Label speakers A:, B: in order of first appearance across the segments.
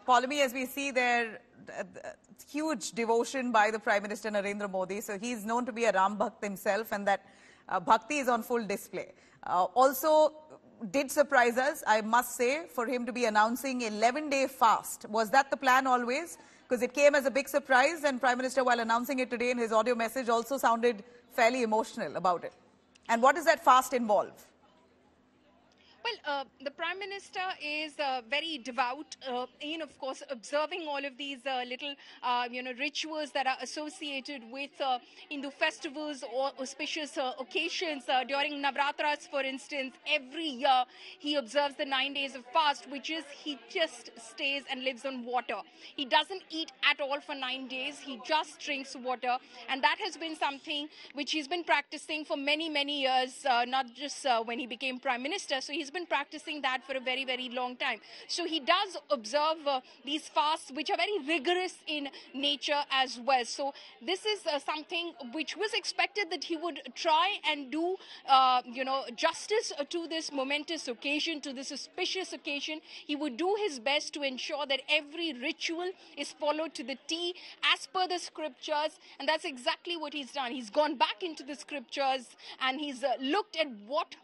A: Polemy, as we see there, huge devotion by the Prime Minister Narendra Modi. So he's known to be a Ram Bhakt himself, and that bhakti is on full display. Also did surprise us, I must say, for him to be announcing 11-day fast. Was that the plan always? Because it came as a big surprise, and Prime Minister, while announcing it today in his audio message, also sounded fairly emotional about it. And what does that fast involve?
B: Well, the Prime Minister is very devout in, of course, observing all of these little, rituals that are associated with Hindu festivals or auspicious occasions. During Navratras, for instance, every year he observes the 9 days of fast, which is he just stays and lives on water. He doesn't eat at all for 9 days. He just drinks water. And that has been something which he's been practicing for many, many years, not just when he became Prime Minister. So he's been practicing that for a very, very long time. So he does observe these fasts, which are very rigorous in nature as well. So this is something which was expected that he would try and do, justice to this momentous occasion, to this auspicious occasion. He would do his best to ensure that every ritual is followed to the T as per the scriptures. And that's exactly what he's done. He's gone back into the scriptures and he's looked at what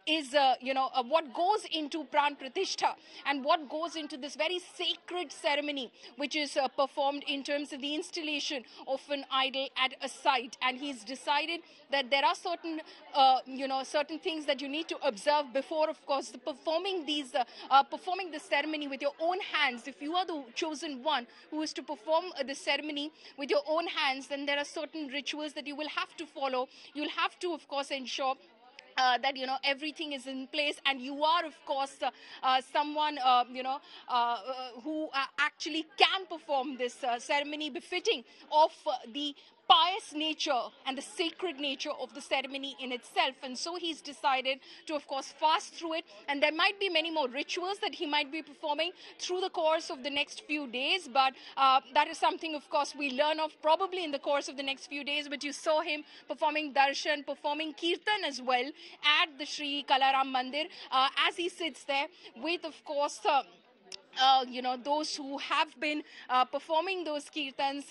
B: is, what goes into Pran Pratishtha and what goes into this very sacred ceremony, which is performed in terms of the installation of an idol at a site. And he's decided that there are certain, certain things that you need to observe before, of course, performing the ceremony with your own hands. If you are the chosen one who is to perform the ceremony with your own hands, then there are certain rituals that you will have to follow. You'll have to, of course, ensure that everything is in place, and you are, of course, someone who actually can perform this ceremony befitting of the pious nature and the sacred nature of the ceremony in itself. And so he's decided to, of course, fast through it. And there might be many more rituals that he might be performing through the course of the next few days. But that is something, of course, we learn of probably in the course of the next few days. But you saw him performing darshan, performing kirtan as well at the Sri Kalaram Mandir as he sits there with, of course, those who have been performing those kirtans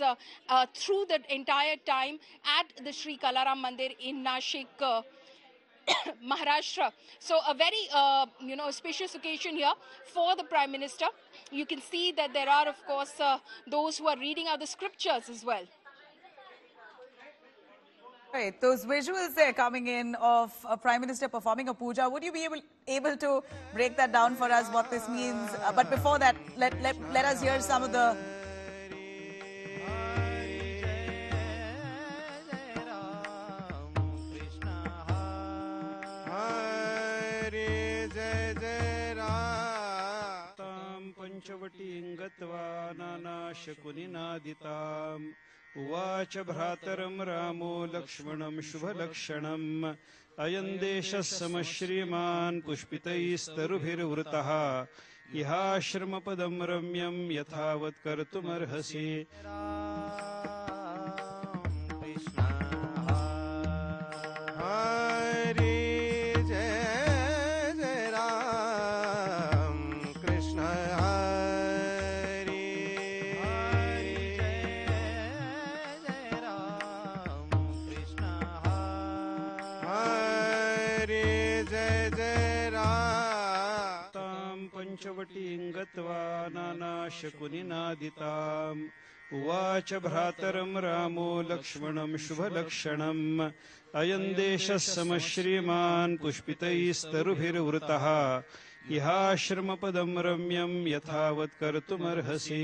B: through the entire time at the Sri Kalaram Mandir in Nashik, Maharashtra. So a very, auspicious occasion here for the Prime Minister. You can see that there are, of course, those who are reading out the scriptures as well.
A: Right, those visuals there coming in of a Prime Minister performing a puja, would you be able to break that down for us, what this means? But before that, let us hear some of the...
C: पंचवटीं गत्वा नानाशकुनिनादिताम् उवाच भ्रातरं रामो लक्ष्मणं शुभलक्षणम् अयं देशः समश्रीमान् पुष्पितैस्तरुभिर्वृतः इहाश्रमपदं रम्यं यथावत् कर्तुमर्हसि पंचवटीं गत्वा नानाशकुनिनादिताम् उवाच भ्रातरं रामो लक्ष्मणं शुभलक्षणम् अयं देशः समश्रीमान् पुष्पितैस्तरुभिर्वृतः इहाश्रमपदं रम्यं यथावत् कर्तुमर्हसि